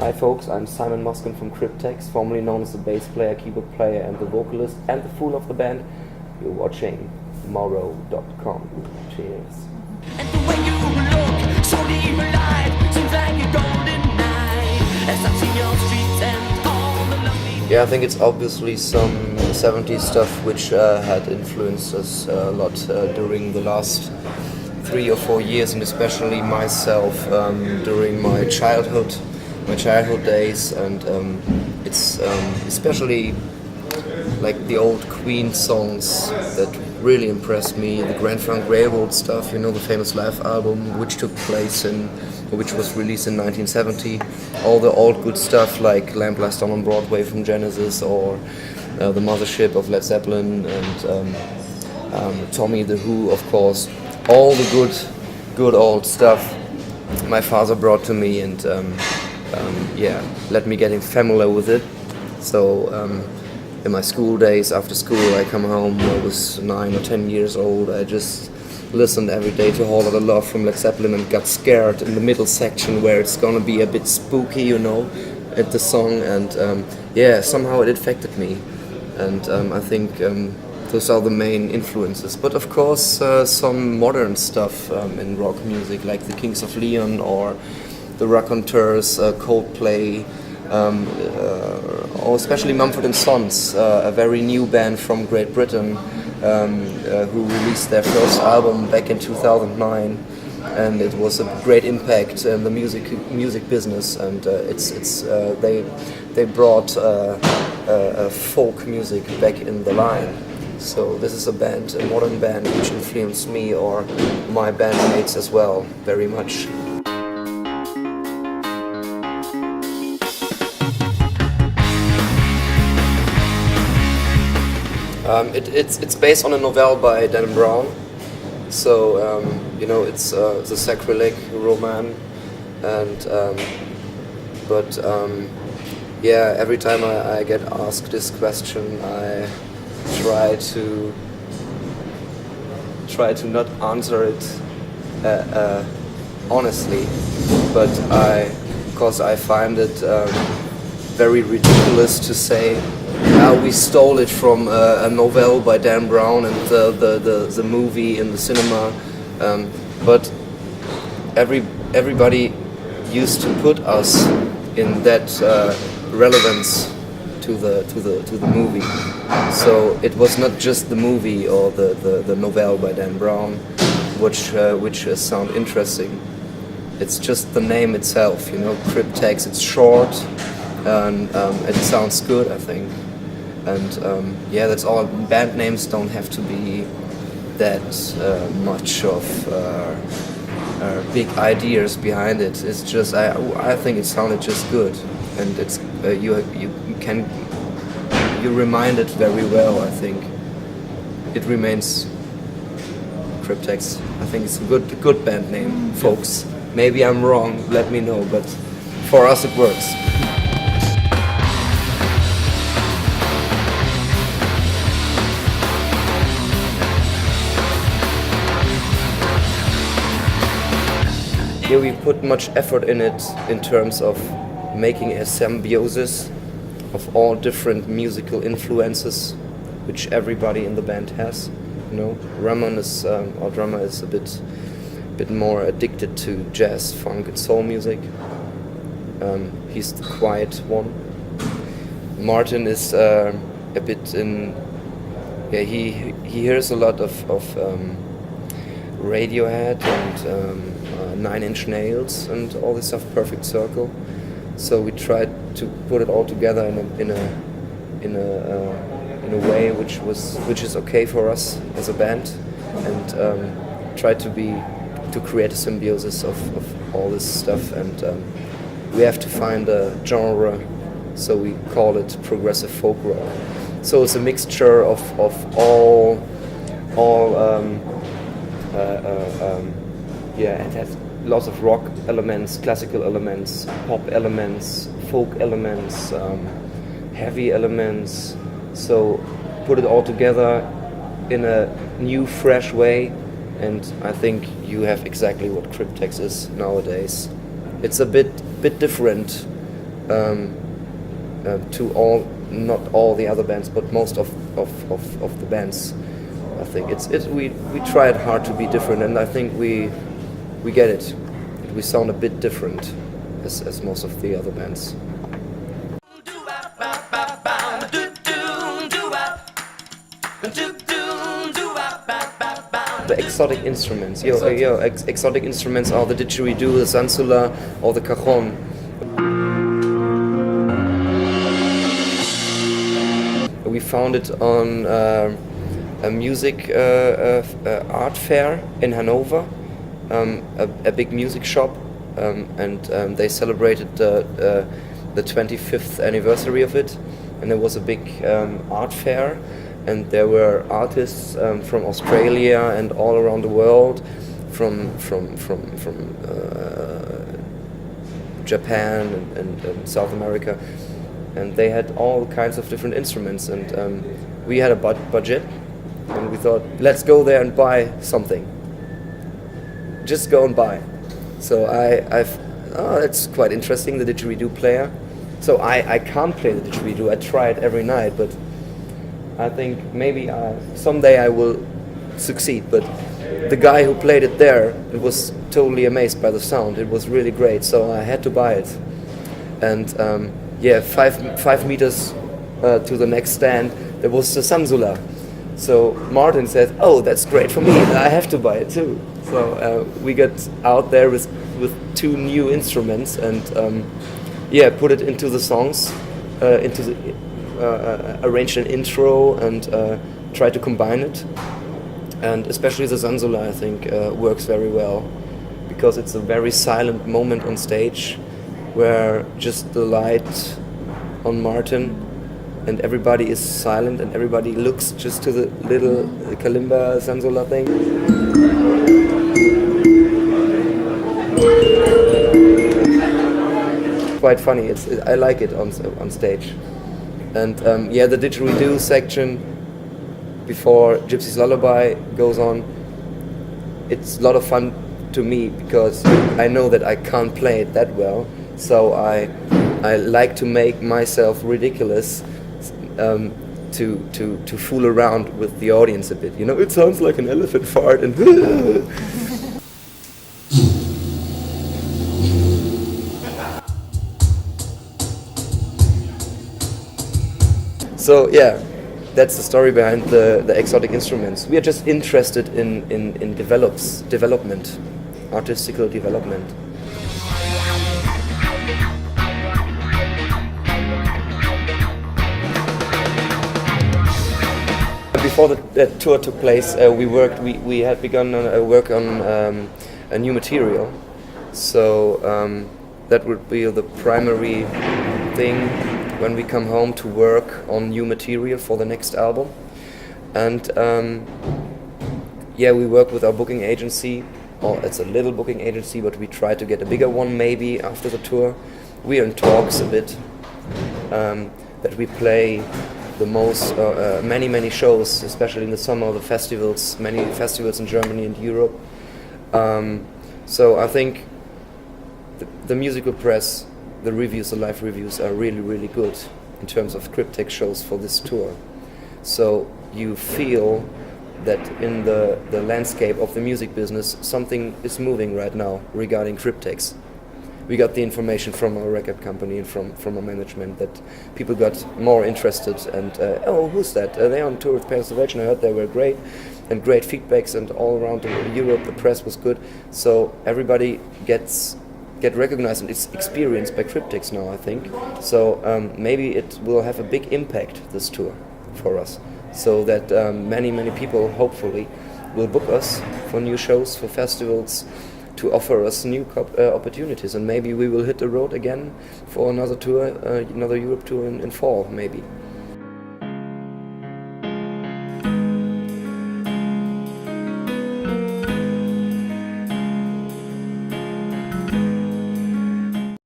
Hi folks, I'm Simon Muskin from Cryptex, formerly known as the bass player, keyboard player and the vocalist and the fool of the band. You're watching Morow.com. Cheers. And the way you look, so deep alive, seems like a golden night. As I've seen your streets and all the lovely... Yeah, I think it's obviously some 70s stuff which had influenced us a lot during the last 3 or 4 years, and especially myself during my childhood days, and it's especially like the old Queen songs that really impressed me. The Grand Funk Railroad stuff, you know, the famous live album which was released in 1970. All the old good stuff like Lamp Lies Down on Broadway from Genesis, or the Mothership of Led Zeppelin, and Tommy the Who, of course. All the good old stuff my father brought to me, and let me get familiar with it. So in my school days, after school, I come home. I was 9 or 10 years old. I just listened every day to Whole Lotta Love from Led Zeppelin, and got scared in the middle section where it's gonna be a bit spooky, you know, at the song. And somehow it affected me, and I think those are the main influences. But of course, some modern stuff in rock music, like the Kings of Leon or the Raconteurs, Coldplay, or especially Mumford & Sons, a very new band from Great Britain, who released their first album back in 2009, and it was a great impact in the music business. And they brought folk music back in the line. So this is a modern band, which influenced me or my bandmates as well very much. It's based on a novel by Dan Brown. So it's the Sacrilege roman, and every time I get asked this question, I try to not answer it honestly, but because I find it very ridiculous to say we stole it from a novel by Dan Brown and the movie in the cinema, but everybody used to put us in that relevance to the movie. So it was not just the movie or the novel by Dan Brown, which sound interesting. It's just the name itself, you know, Cryptex. It's short, and it sounds good, I think. And that's all. Band names don't have to be that much of big ideas behind it. It's just I think it sounded just good, and it's you remind it very well. I think it remains Cryptex. I think it's a good band name, folks. Maybe I'm wrong. Let me know, but for us it works. Yeah, we put much effort in it in terms of making a symbiosis of all different musical influences, which everybody in the band has. You know, our drummer is a bit more addicted to jazz, funk, and soul music. He's the quiet one. Martin is a bit in. Yeah, he hears a lot of Radiohead and 9 Inch Nails and all this stuff, Perfect Circle. So we tried to put it all together in a way which is okay for us as a band, and try to create a symbiosis of all this stuff. And we have to find a genre, so we call it progressive folk rock. So it's a mixture of all. It has lots of rock elements, classical elements, pop elements, folk elements, heavy elements. So put it all together in a new, fresh way, and I think you have exactly what Cryptex is nowadays. It's a bit different to not all the other bands, but most of the bands. I think we tried hard to be different, and I think we get it. We sound a bit different as most of the other bands. The exotic instruments. Exotic instruments are the didgeridoo, the zanzula, or the cajon. We found it on a music art fair in Hanover, a big music shop, and they celebrated the 25th anniversary of it, and there was a big art fair, and there were artists from Australia and all around the world, from Japan and South America, and they had all kinds of different instruments, and we had a budget, and we thought, let's go there and buy something. Just go and buy. So it's quite interesting, the didgeridoo player. So I can't play the didgeridoo. I try it every night, but I think maybe someday I will succeed. But the guy who played it there, it was totally amazed by the sound. It was really great, so I had to buy it. And 5 meters to the next stand, there was the zanzula. So Martin said, "Oh, that's great for me. I have to buy it too." So we got out there with 2 new instruments and put it into the songs, arranged an intro and tried to combine it. And especially the zanzula, I think, works very well because it's a very silent moment on stage where just the light on Martin and everybody is silent and everybody looks just to the little kalimba zanzula thing. Quite funny. I like it on stage. And the didgeridoo section before Gypsy's Lullaby goes on, it's a lot of fun to me because I know that I can't play it that well. So I like to make myself ridiculous to fool around with the audience a bit. You know, it sounds like an elephant fart and so that's the story behind the exotic instruments. We are just interested in development, artistical development. Before the tour took place, we had begun work on a new material. So that would be the primary thing when we come home to work on new material for the next album. And we work with our booking agency. Well, it's a little booking agency, but we try to get a bigger one maybe after the tour. We are in talks a bit that we play the most, many shows, especially in the summer, the festivals, many festivals in Germany and Europe. So I think the musical press, the reviews, the live reviews are really, really good in terms of Cryptex shows for this tour. So you feel that in the landscape of the music business, something is moving right now regarding Cryptex. We got the information from our record company and from our management that people got more interested and who's that? They're on tour with Pale Salvation. I heard they were great and great feedbacks, and all around Europe the press was good. So everybody get recognized and it's experienced by Cryptex now, I think. So maybe it will have a big impact, this tour, for us. So that many people hopefully will book us for new shows, for festivals, to offer us new opportunities, and maybe we will hit the road again for another tour, another Europe tour in fall, maybe.